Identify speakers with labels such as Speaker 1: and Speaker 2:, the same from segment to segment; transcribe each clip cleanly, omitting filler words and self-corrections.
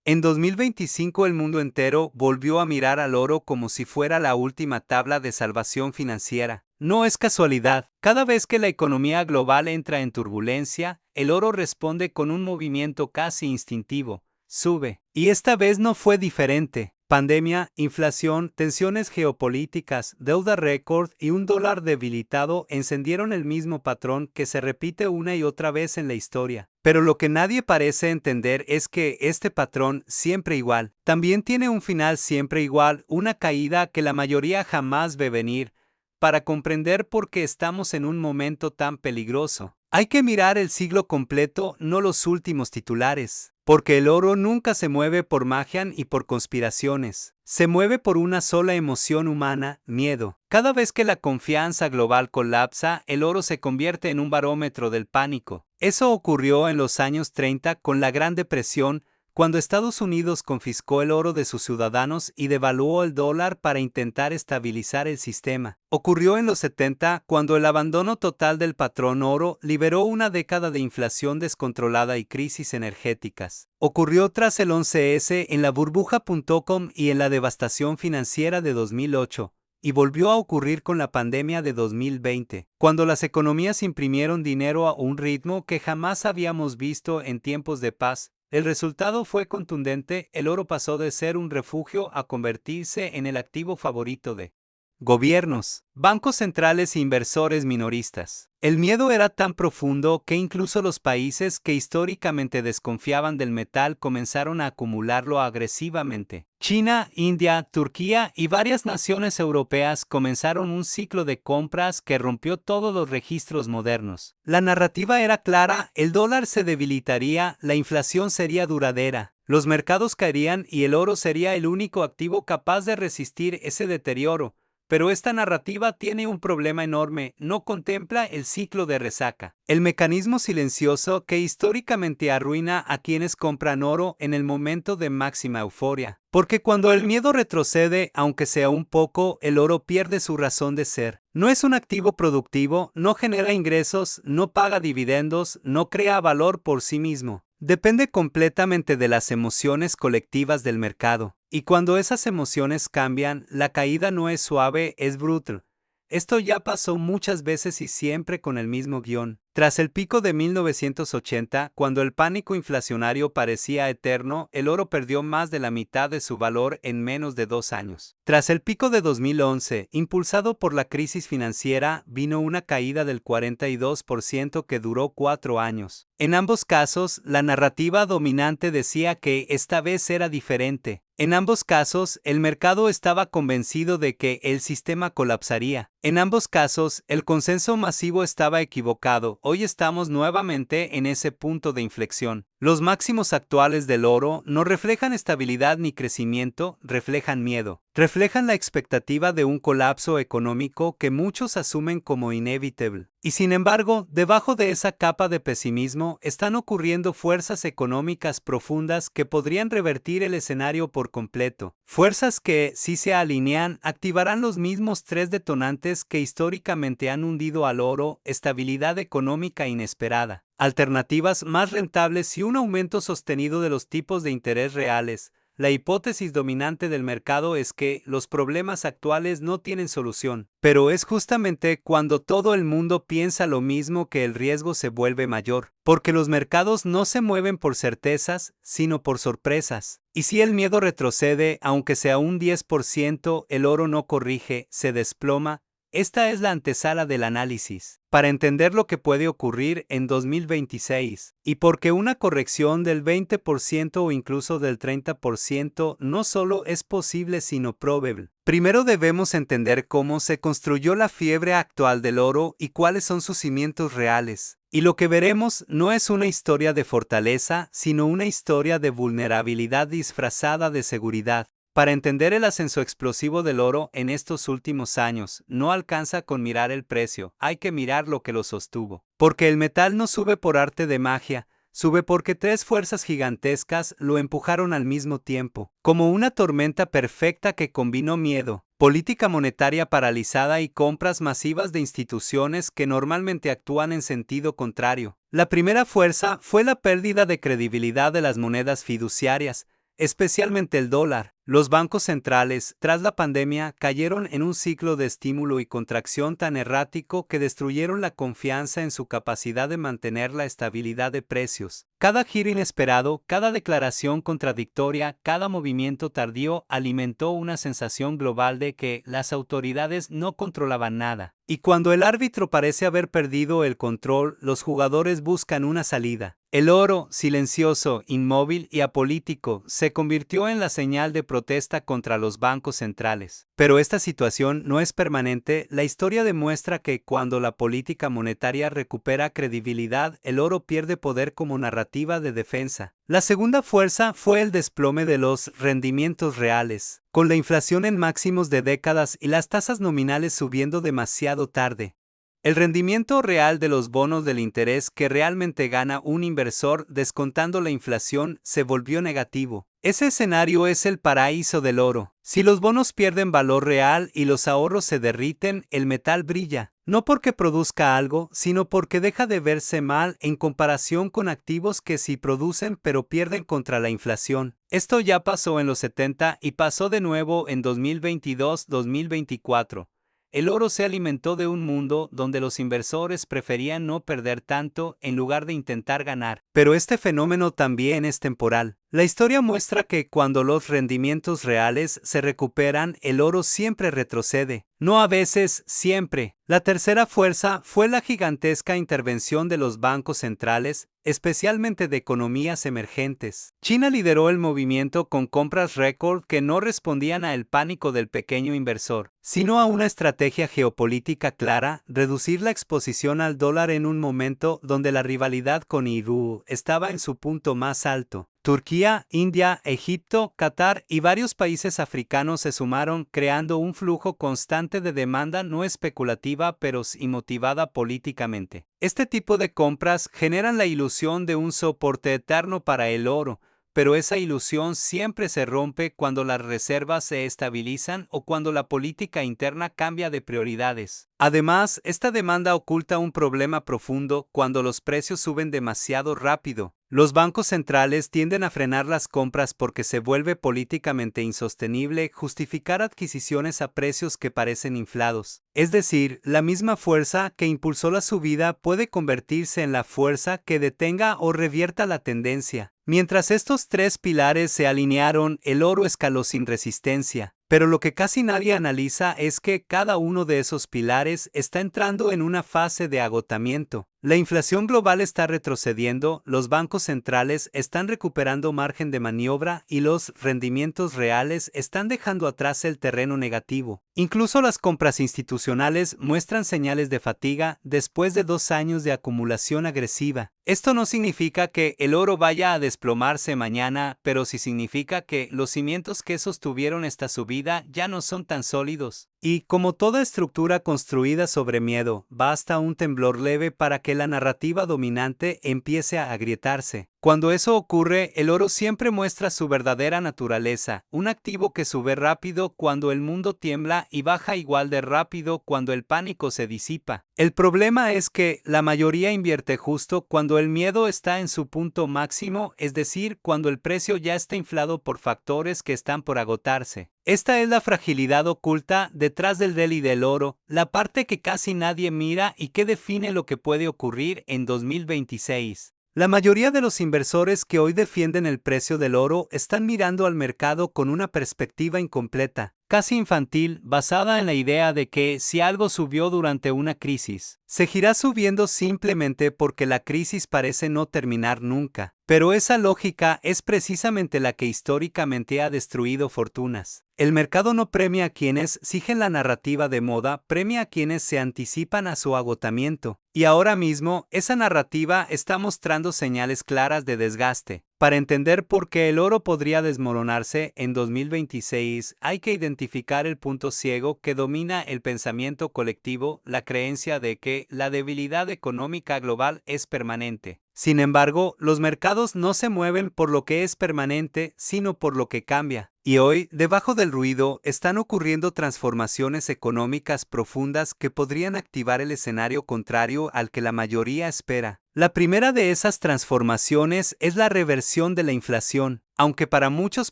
Speaker 1: En 2025 el mundo entero volvió a mirar al oro como si fuera la última tabla de salvación financiera. No es casualidad. Cada vez que la economía global entra en turbulencia, el oro responde con un movimiento casi instintivo. Sube. Y esta vez no fue diferente. Pandemia, inflación, tensiones geopolíticas, deuda récord y un dólar debilitado encendieron el mismo patrón que se repite una y otra vez en la historia. Pero lo que nadie parece entender es que este patrón, siempre igual, también tiene un final siempre igual, una caída que la mayoría jamás ve venir. Para comprender por qué estamos en un momento tan peligroso, hay que mirar el siglo completo, no los últimos titulares. Porque el oro nunca se mueve por magia y por conspiraciones. Se mueve por una sola emoción humana, miedo. Cada vez que la confianza global colapsa, el oro se convierte en un barómetro del pánico. Eso ocurrió en los años 30 con la Gran Depresión, cuando Estados Unidos confiscó el oro de sus ciudadanos y devaluó el dólar para intentar estabilizar el sistema. Ocurrió en los 70, cuando el abandono total del patrón oro liberó una década de inflación descontrolada y crisis energéticas. Ocurrió tras el 11S en la burbuja.com y en la devastación financiera de 2008. Y volvió a ocurrir con la pandemia de 2020, cuando las economías imprimieron dinero a un ritmo que jamás habíamos visto en tiempos de paz. El resultado fue contundente, el oro pasó de ser un refugio a convertirse en el activo favorito de gobiernos, bancos centrales e inversores minoristas. El miedo era tan profundo que incluso los países que históricamente desconfiaban del metal comenzaron a acumularlo agresivamente. China, India, Turquía y varias naciones europeas comenzaron un ciclo de compras que rompió todos los registros modernos. La narrativa era clara, el dólar se debilitaría, la inflación sería duradera, los mercados caerían y el oro sería el único activo capaz de resistir ese deterioro. Pero esta narrativa tiene un problema enorme, no contempla el ciclo de resaca, el mecanismo silencioso que históricamente arruina a quienes compran oro en el momento de máxima euforia. Porque cuando el miedo retrocede, aunque sea un poco, el oro pierde su razón de ser. No es un activo productivo, no genera ingresos, no paga dividendos, no crea valor por sí mismo. Depende completamente de las emociones colectivas del mercado. Y cuando esas emociones cambian, la caída no es suave, es brutal. Esto ya pasó muchas veces y siempre con el mismo guión. Tras el pico de 1980, cuando el pánico inflacionario parecía eterno, el oro perdió más de la mitad de su valor en menos de 2 años. Tras el pico de 2011, impulsado por la crisis financiera, vino una caída del 42% que duró 4 años. En ambos casos, la narrativa dominante decía que esta vez era diferente. En ambos casos, el mercado estaba convencido de que el sistema colapsaría. En ambos casos, el consenso masivo estaba equivocado. Hoy estamos nuevamente en ese punto de inflexión. Los máximos actuales del oro no reflejan estabilidad ni crecimiento, reflejan miedo. Reflejan la expectativa de un colapso económico que muchos asumen como inevitable. Y sin embargo, debajo de esa capa de pesimismo están ocurriendo fuerzas económicas profundas que podrían revertir el escenario por completo. Fuerzas que, si se alinean, activarán los mismos 3 detonantes que históricamente han hundido al oro: estabilidad económica inesperada, alternativas más rentables y un aumento sostenido de los tipos de interés reales. La hipótesis dominante del mercado es que los problemas actuales no tienen solución, pero es justamente cuando todo el mundo piensa lo mismo que el riesgo se vuelve mayor, porque los mercados no se mueven por certezas, sino por sorpresas. Y si el miedo retrocede, aunque sea un 10%, el oro no corrige, se desploma. Esta es la antesala del análisis, para entender lo que puede ocurrir en 2026, y porque una corrección del 20% o incluso del 30% no solo es posible sino probable. Primero debemos entender cómo se construyó la fiebre actual del oro y cuáles son sus cimientos reales. Y lo que veremos no es una historia de fortaleza, sino una historia de vulnerabilidad disfrazada de seguridad. Para entender el ascenso explosivo del oro en estos últimos años, no alcanza con mirar el precio, hay que mirar lo que lo sostuvo. Porque el metal no sube por arte de magia, sube porque 3 fuerzas gigantescas lo empujaron al mismo tiempo, como una tormenta perfecta que combinó miedo, política monetaria paralizada y compras masivas de instituciones que normalmente actúan en sentido contrario. La primera fuerza fue la pérdida de credibilidad de las monedas fiduciarias. especialmente el dólar. Los bancos centrales, tras la pandemia, cayeron en un ciclo de estímulo y contracción tan errático que destruyeron la confianza en su capacidad de mantener la estabilidad de precios. Cada giro inesperado, cada declaración contradictoria, cada movimiento tardío alimentó una sensación global de que las autoridades no controlaban nada. Y cuando el árbitro parece haber perdido el control, los jugadores buscan una salida. El oro, silencioso, inmóvil y apolítico, se convirtió en la señal de protesta contra los bancos centrales. Pero esta situación no es permanente. La historia demuestra que cuando la política monetaria recupera credibilidad, el oro pierde poder como narrativa de defensa. La segunda fuerza fue el desplome de los rendimientos reales, con la inflación en máximos de décadas y las tasas nominales subiendo demasiado tarde. El rendimiento real de los bonos del interés que realmente gana un inversor descontando la inflación se volvió negativo. Ese escenario es el paraíso del oro. Si los bonos pierden valor real y los ahorros se derriten, el metal brilla. No porque produzca algo, sino porque deja de verse mal en comparación con activos que sí producen pero pierden contra la inflación. Esto ya pasó en los 70 y pasó de nuevo en 2022-2024. El oro se alimentó de un mundo donde los inversores preferían no perder tanto en lugar de intentar ganar. Pero este fenómeno también es temporal. La historia muestra que cuando los rendimientos reales se recuperan, el oro siempre retrocede. No a veces, siempre. La tercera fuerza fue la gigantesca intervención de los bancos centrales, especialmente de economías emergentes. China lideró el movimiento con compras récord que no respondían al pánico del pequeño inversor, sino a una estrategia geopolítica clara: reducir la exposición al dólar en un momento donde la rivalidad con Irán estaba en su punto más alto. Turquía, India, Egipto, Qatar y varios países africanos se sumaron, creando un flujo constante de demanda no especulativa pero sí motivada políticamente. Este tipo de compras generan la ilusión de un soporte eterno para el oro, pero esa ilusión siempre se rompe cuando las reservas se estabilizan o cuando la política interna cambia de prioridades. Además, esta demanda oculta un problema profundo: cuando los precios suben demasiado rápido. Los bancos centrales tienden a frenar las compras porque se vuelve políticamente insostenible justificar adquisiciones a precios que parecen inflados. Es decir, la misma fuerza que impulsó la subida puede convertirse en la fuerza que detenga o revierta la tendencia. Mientras estos tres pilares se alinearon, el oro escaló sin resistencia. Pero lo que casi nadie analiza es que cada uno de esos pilares está entrando en una fase de agotamiento. La inflación global está retrocediendo, los bancos centrales están recuperando margen de maniobra y los rendimientos reales están dejando atrás el terreno negativo. Incluso las compras institucionales muestran señales de fatiga después de 2 años de acumulación agresiva. Esto no significa que el oro vaya a desplomarse mañana, pero sí significa que los cimientos que sostuvieron esta subida ya no son tan sólidos. Y, como toda estructura construida sobre miedo, basta un temblor leve para que la narrativa dominante empiece a agrietarse. Cuando eso ocurre, el oro siempre muestra su verdadera naturaleza, un activo que sube rápido cuando el mundo tiembla y baja igual de rápido cuando el pánico se disipa. El problema es que la mayoría invierte justo cuando el miedo está en su punto máximo, es decir, cuando el precio ya está inflado por factores que están por agotarse. Esta es la fragilidad oculta detrás del rally del oro, la parte que casi nadie mira y que define lo que puede ocurrir en 2026. La mayoría de los inversores que hoy defienden el precio del oro están mirando al mercado con una perspectiva incompleta, casi infantil, basada en la idea de que si algo subió durante una crisis, seguirá subiendo simplemente porque la crisis parece no terminar nunca. Pero esa lógica es precisamente la que históricamente ha destruido fortunas. El mercado no premia a quienes siguen la narrativa de moda, premia a quienes se anticipan a su agotamiento. Y ahora mismo, esa narrativa está mostrando señales claras de desgaste. Para entender por qué el oro podría desmoronarse en 2026, hay que identificar el punto ciego que domina el pensamiento colectivo: la creencia de que la debilidad económica global es permanente. Sin embargo, los mercados no se mueven por lo que es permanente, sino por lo que cambia. Y hoy, debajo del ruido, están ocurriendo transformaciones económicas profundas que podrían activar el escenario contrario al que la mayoría espera. La primera de esas transformaciones es la reversión de la inflación. Aunque para muchos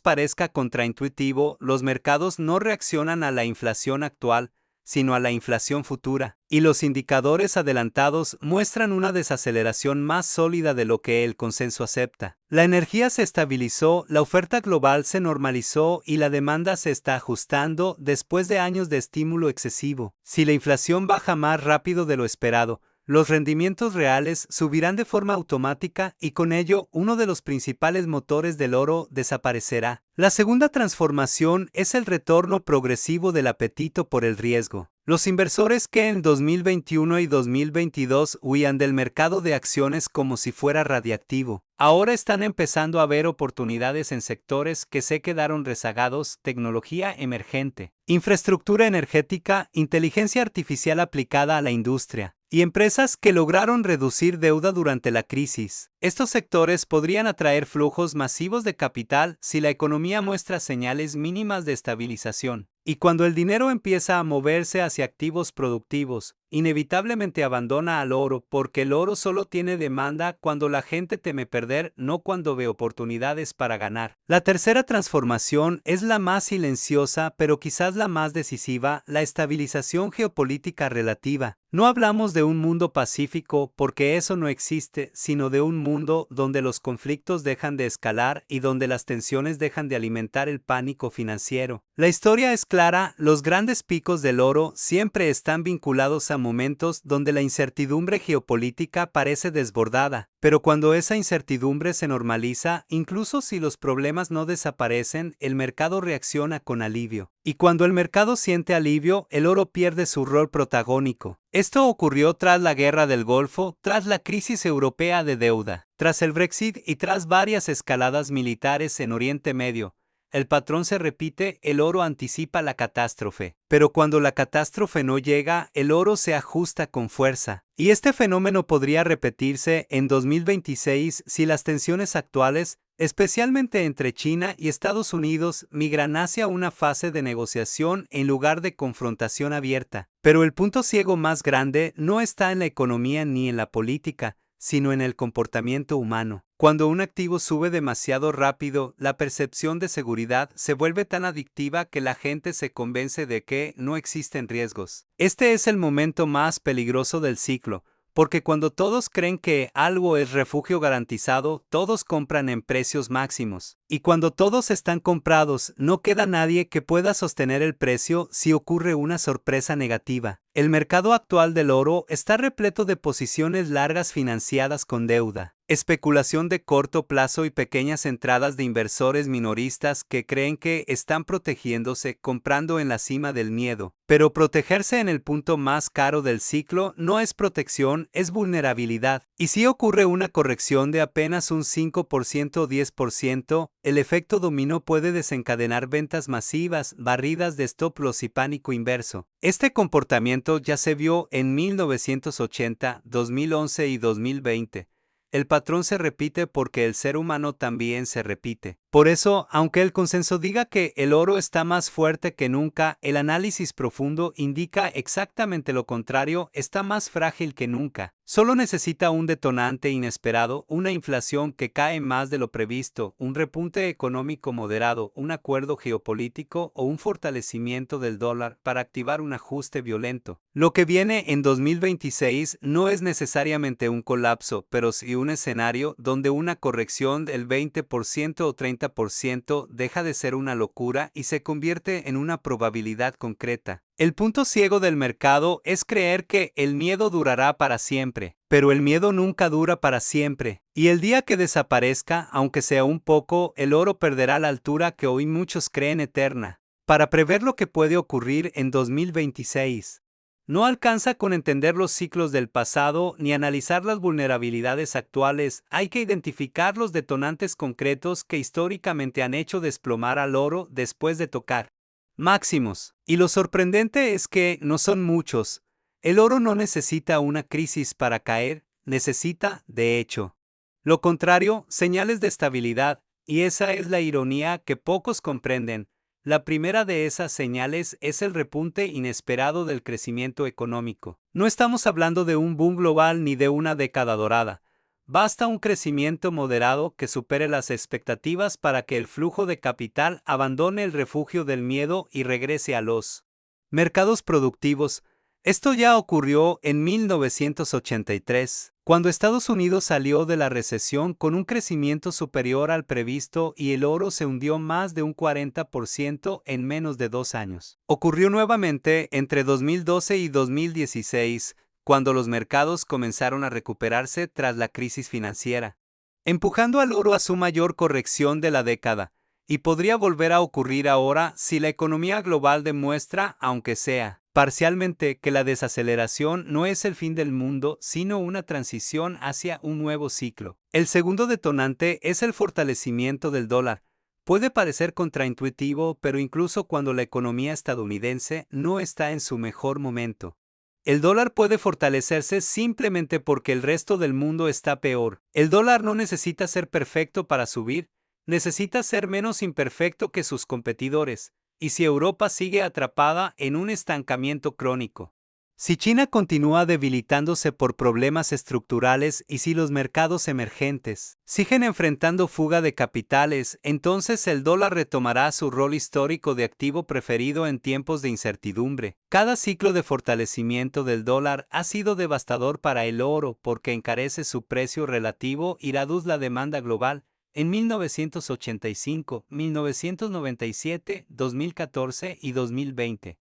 Speaker 1: parezca contraintuitivo, los mercados no reaccionan a la inflación actual, sino a la inflación futura, y los indicadores adelantados muestran una desaceleración más sólida de lo que el consenso acepta. La energía se estabilizó, la oferta global se normalizó y la demanda se está ajustando después de años de estímulo excesivo. Si la inflación baja más rápido de lo esperado, los rendimientos reales subirán de forma automática y con ello uno de los principales motores del oro desaparecerá. La segunda transformación es el retorno progresivo del apetito por el riesgo. Los inversores que en 2021 y 2022 huían del mercado de acciones como si fuera radiactivo, ahora están empezando a ver oportunidades en sectores que se quedaron rezagados: tecnología emergente, infraestructura energética, inteligencia artificial aplicada a la industria, y empresas que lograron reducir deuda durante la crisis. Estos sectores podrían atraer flujos masivos de capital si la economía muestra señales mínimas de estabilización. Y cuando el dinero empieza a moverse hacia activos productivos, inevitablemente abandona al oro, porque el oro solo tiene demanda cuando la gente teme perder, no cuando ve oportunidades para ganar. La tercera transformación es la más silenciosa, pero quizás la más decisiva: la estabilización geopolítica relativa. No hablamos de un mundo pacífico, porque eso no existe, sino de un mundo donde los conflictos dejan de escalar y donde las tensiones dejan de alimentar el pánico financiero. La historia es clara: los grandes picos del oro siempre están vinculados a momentos donde la incertidumbre geopolítica parece desbordada. Pero cuando esa incertidumbre se normaliza, incluso si los problemas no desaparecen, el mercado reacciona con alivio. Y cuando el mercado siente alivio, el oro pierde su rol protagónico. Esto ocurrió tras la Guerra del Golfo, tras la crisis europea de deuda, tras el Brexit y tras varias escaladas militares en Oriente Medio. El patrón se repite: el oro anticipa la catástrofe. Pero cuando la catástrofe no llega, el oro se ajusta con fuerza. Y este fenómeno podría repetirse en 2026 si las tensiones actuales, especialmente entre China y Estados Unidos, migran hacia una fase de negociación en lugar de confrontación abierta. Pero el punto ciego más grande no está en la economía ni en la política, sino en el comportamiento humano. Cuando un activo sube demasiado rápido, la percepción de seguridad se vuelve tan adictiva que la gente se convence de que no existen riesgos. Este es el momento más peligroso del ciclo, porque cuando todos creen que algo es refugio garantizado, todos compran en precios máximos. Y cuando todos están comprados, no queda nadie que pueda sostener el precio si ocurre una sorpresa negativa. El mercado actual del oro está repleto de posiciones largas financiadas con deuda, especulación de corto plazo y pequeñas entradas de inversores minoristas que creen que están protegiéndose comprando en la cima del miedo. Pero protegerse en el punto más caro del ciclo no es protección, es vulnerabilidad. Y si ocurre una corrección de apenas un 5% o 10%, el efecto dominó puede desencadenar ventas masivas, barridas de stop loss y pánico inverso. Este comportamiento ya se vio en 1980, 2011 y 2020. El patrón se repite porque el ser humano también se repite. Por eso, aunque el consenso diga que el oro está más fuerte que nunca, el análisis profundo indica exactamente lo contrario: está más frágil que nunca. Solo necesita un detonante inesperado, una inflación que cae más de lo previsto, un repunte económico moderado, un acuerdo geopolítico o un fortalecimiento del dólar para activar un ajuste violento. Lo que viene en 2026 no es necesariamente un colapso, pero sí un escenario donde una corrección del 20% o 30% deja de ser una locura y se convierte en una probabilidad concreta. El punto ciego del mercado es creer que el miedo durará para siempre, pero el miedo nunca dura para siempre, y el día que desaparezca, aunque sea un poco, el oro perderá la altura que hoy muchos creen eterna. Para prever lo que puede ocurrir en 2026, no alcanza con entender los ciclos del pasado ni analizar las vulnerabilidades actuales, hay que identificar los detonantes concretos que históricamente han hecho desplomar al oro después de tocar máximos. Y lo sorprendente es que no son muchos. El oro no necesita una crisis para caer, necesita, de hecho, lo contrario, señales de estabilidad, y esa es la ironía que pocos comprenden. La primera de esas señales es el repunte inesperado del crecimiento económico. No estamos hablando de un boom global ni de una década dorada. Basta un crecimiento moderado que supere las expectativas para que el flujo de capital abandone el refugio del miedo y regrese a los mercados productivos. Esto ya ocurrió en 1983, cuando Estados Unidos salió de la recesión con un crecimiento superior al previsto y el oro se hundió más de un 40% en menos de 2 años. Ocurrió nuevamente entre 2012 y 2016, cuando los mercados comenzaron a recuperarse tras la crisis financiera, empujando al oro a su mayor corrección de la década, y podría volver a ocurrir ahora si la economía global demuestra, aunque sea parcialmente, que la desaceleración no es el fin del mundo, sino una transición hacia un nuevo ciclo. El segundo detonante es el fortalecimiento del dólar. Puede parecer contraintuitivo, pero incluso cuando la economía estadounidense no está en su mejor momento, el dólar puede fortalecerse simplemente porque el resto del mundo está peor. El dólar no necesita ser perfecto para subir, necesita ser menos imperfecto que sus competidores, y si Europa sigue atrapada en un estancamiento crónico, si China continúa debilitándose por problemas estructurales y si los mercados emergentes siguen enfrentando fuga de capitales, entonces el dólar retomará su rol histórico de activo preferido en tiempos de incertidumbre. Cada ciclo de fortalecimiento del dólar ha sido devastador para el oro porque encarece su precio relativo y reduce la demanda global. En 1985, 1997, 2014 y 2020.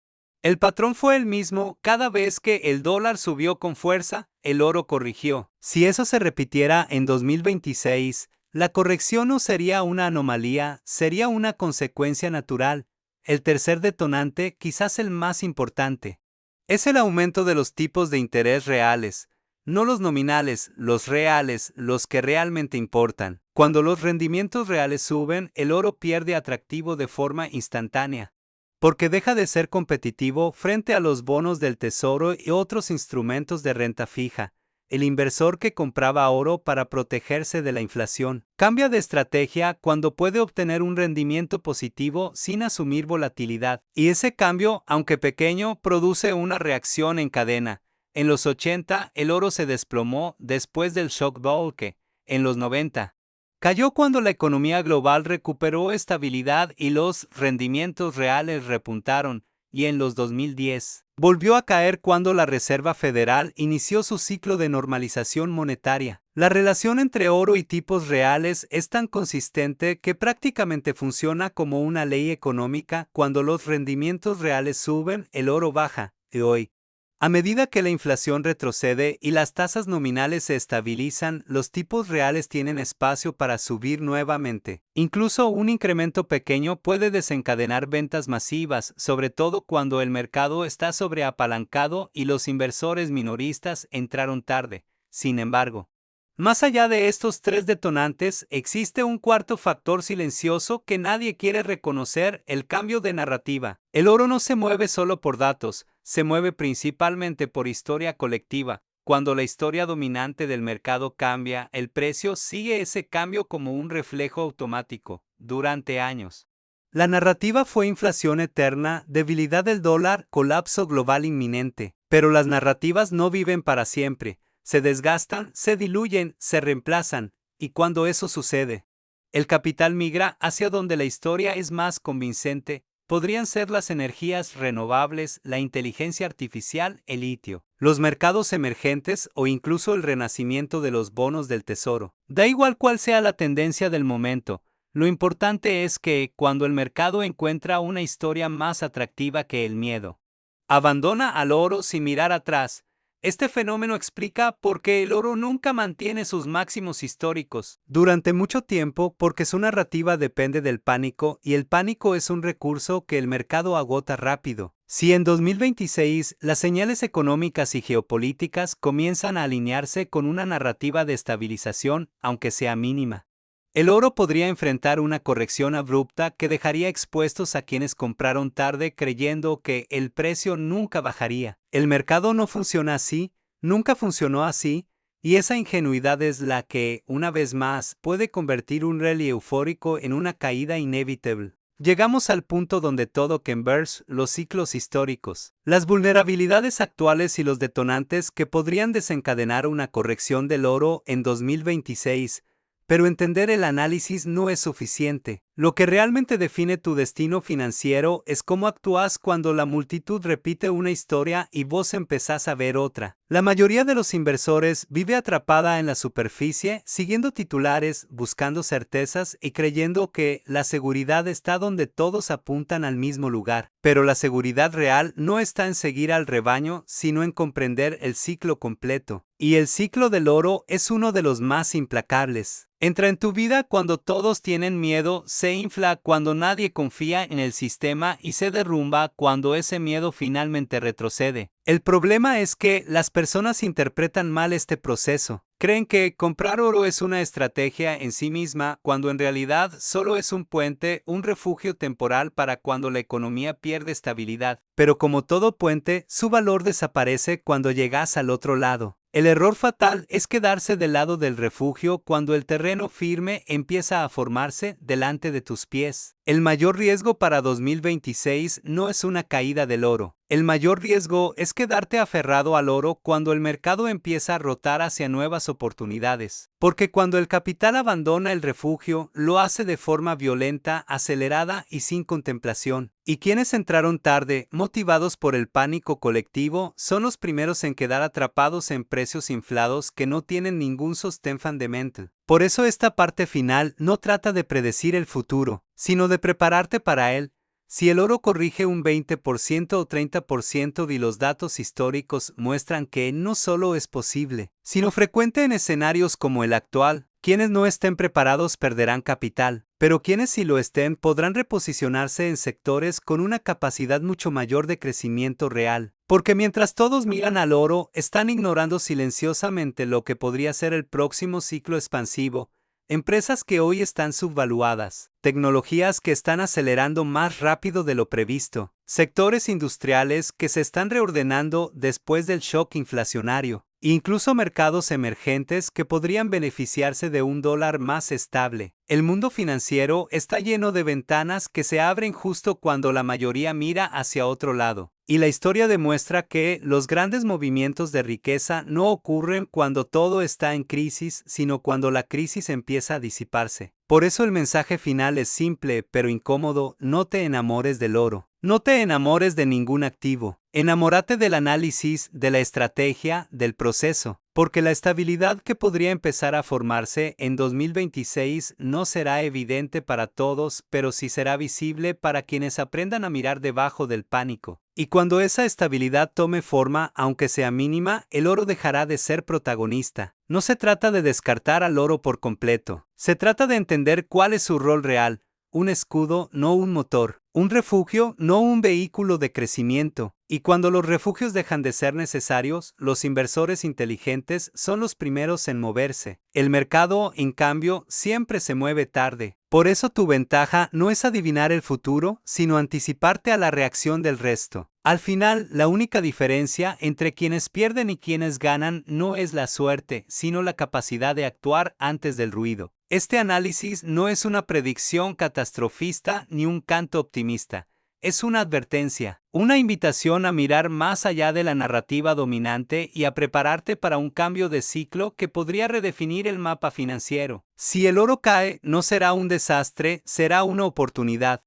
Speaker 1: El patrón fue el mismo: cada vez que el dólar subió con fuerza, el oro corrigió. Si eso se repitiera en 2026, la corrección no sería una anomalía, sería una consecuencia natural. El tercer detonante, quizás el más importante, es el aumento de los tipos de interés reales. No los nominales, los reales, los que realmente importan. Cuando los rendimientos reales suben, el oro pierde atractivo de forma instantánea, porque deja de ser competitivo frente a los bonos del tesoro y otros instrumentos de renta fija. El inversor que compraba oro para protegerse de la inflación cambia de estrategia cuando puede obtener un rendimiento positivo sin asumir volatilidad, y ese cambio, aunque pequeño, produce una reacción en cadena. En los 80, el oro se desplomó después del shock bull que, en los 90, cayó cuando la economía global recuperó estabilidad y los rendimientos reales repuntaron, y en los 2010, volvió a caer cuando la Reserva Federal inició su ciclo de normalización monetaria. La relación entre oro y tipos reales es tan consistente que prácticamente funciona como una ley económica: cuando los rendimientos reales suben, el oro baja, y hoy, a medida que la inflación retrocede y las tasas nominales se estabilizan, los tipos reales tienen espacio para subir nuevamente. Incluso un incremento pequeño puede desencadenar ventas masivas, sobre todo cuando el mercado está sobreapalancado y los inversores minoristas entraron tarde. Sin embargo, más allá de estos tres detonantes, existe un cuarto factor silencioso que nadie quiere reconocer: el cambio de narrativa. El oro no se mueve solo por datos, se mueve principalmente por historia colectiva. Cuando la historia dominante del mercado cambia, el precio sigue ese cambio como un reflejo automático. Durante años, la narrativa fue inflación eterna, debilidad del dólar, colapso global inminente. Pero las narrativas no viven para siempre. Se desgastan, se diluyen, se reemplazan, y cuando eso sucede, el capital migra hacia donde la historia es más convincente. Podrían ser las energías renovables, la inteligencia artificial, el litio, los mercados emergentes o incluso el renacimiento de los bonos del tesoro. Da igual cuál sea la tendencia del momento, lo importante es que, cuando el mercado encuentra una historia más atractiva que el miedo, abandona al oro sin mirar atrás. Este fenómeno explica por qué el oro nunca mantiene sus máximos históricos durante mucho tiempo, porque su narrativa depende del pánico, y el pánico es un recurso que el mercado agota rápido. Si en 2026 las señales económicas y geopolíticas comienzan a alinearse con una narrativa de estabilización, aunque sea mínima, el oro podría enfrentar una corrección abrupta que dejaría expuestos a quienes compraron tarde creyendo que el precio nunca bajaría. El mercado no funciona así, nunca funcionó así, y esa ingenuidad es la que, una vez más, puede convertir un rally eufórico en una caída inevitable. Llegamos al punto donde todo converge, los ciclos históricos, las vulnerabilidades actuales y los detonantes que podrían desencadenar una corrección del oro en 2026. Pero entender el análisis no es suficiente. Lo que realmente define tu destino financiero es cómo actúas cuando la multitud repite una historia y vos empezás a ver otra. La mayoría de los inversores vive atrapada en la superficie, siguiendo titulares, buscando certezas y creyendo que la seguridad está donde todos apuntan al mismo lugar. Pero la seguridad real no está en seguir al rebaño, sino en comprender el ciclo completo. Y el ciclo del oro es uno de los más implacables. Entra en tu vida cuando todos tienen miedo, se infla cuando nadie confía en el sistema y se derrumba cuando ese miedo finalmente retrocede. El problema es que las personas interpretan mal este proceso. Creen que comprar oro es una estrategia en sí misma, cuando en realidad solo es un puente, un refugio temporal para cuando la economía pierde estabilidad. Pero como todo puente, su valor desaparece cuando llegas al otro lado. El error fatal es quedarse del lado del refugio cuando el terreno firme empieza a formarse delante de tus pies. El mayor riesgo para 2026 no es una caída del oro. El mayor riesgo es quedarte aferrado al oro cuando el mercado empieza a rotar hacia nuevas oportunidades. Porque cuando el capital abandona el refugio, lo hace de forma violenta, acelerada y sin contemplación. Y quienes entraron tarde, motivados por el pánico colectivo, son los primeros en quedar atrapados en precios inflados que no tienen ningún sostén fundamental. Por eso esta parte final no trata de predecir el futuro, sino de prepararte para él. Si el oro corrige un 20% o 30% y los datos históricos muestran que no solo es posible, sino frecuente en escenarios como el actual, quienes no estén preparados perderán capital, pero quienes sí lo estén podrán reposicionarse en sectores con una capacidad mucho mayor de crecimiento real. Porque mientras todos miran al oro, están ignorando silenciosamente lo que podría ser el próximo ciclo expansivo. Empresas que hoy están subvaluadas, tecnologías que están acelerando más rápido de lo previsto, sectores industriales que se están reordenando después del shock inflacionario, e incluso mercados emergentes que podrían beneficiarse de un dólar más estable. El mundo financiero está lleno de ventanas que se abren justo cuando la mayoría mira hacia otro lado. Y la historia demuestra que los grandes movimientos de riqueza no ocurren cuando todo está en crisis, sino cuando la crisis empieza a disiparse. Por eso el mensaje final es simple, pero incómodo: no te enamores del oro. No te enamores de ningún activo. Enamórate del análisis, de la estrategia, del proceso. Porque la estabilidad que podría empezar a formarse en 2026 no será evidente para todos, pero sí será visible para quienes aprendan a mirar debajo del pánico. Y cuando esa estabilidad tome forma, aunque sea mínima, el oro dejará de ser protagonista. No se trata de descartar al oro por completo. Se trata de entender cuál es su rol real: un escudo, no un motor; un refugio, no un vehículo de crecimiento. Y cuando los refugios dejan de ser necesarios, los inversores inteligentes son los primeros en moverse. El mercado, en cambio, siempre se mueve tarde. Por eso tu ventaja no es adivinar el futuro, sino anticiparte a la reacción del resto. Al final, la única diferencia entre quienes pierden y quienes ganan no es la suerte, sino la capacidad de actuar antes del ruido. Este análisis no es una predicción catastrofista ni un canto optimista. Es una advertencia, una invitación a mirar más allá de la narrativa dominante y a prepararte para un cambio de ciclo que podría redefinir el mapa financiero. Si el oro cae, no será un desastre, será una oportunidad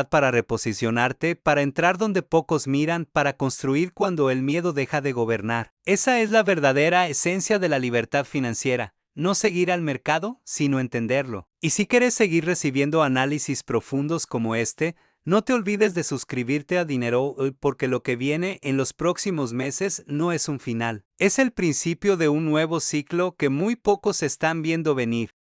Speaker 1: para reposicionarte, para entrar donde pocos miran, para construir cuando el miedo deja de gobernar. Esa es la verdadera esencia de la libertad financiera. No seguir al mercado, sino entenderlo. Y si quieres seguir recibiendo análisis profundos como este, no te olvides de suscribirte a Dinero Hoy, porque lo que viene en los próximos meses no es un final. Es el principio de un nuevo ciclo que muy pocos están viendo venir.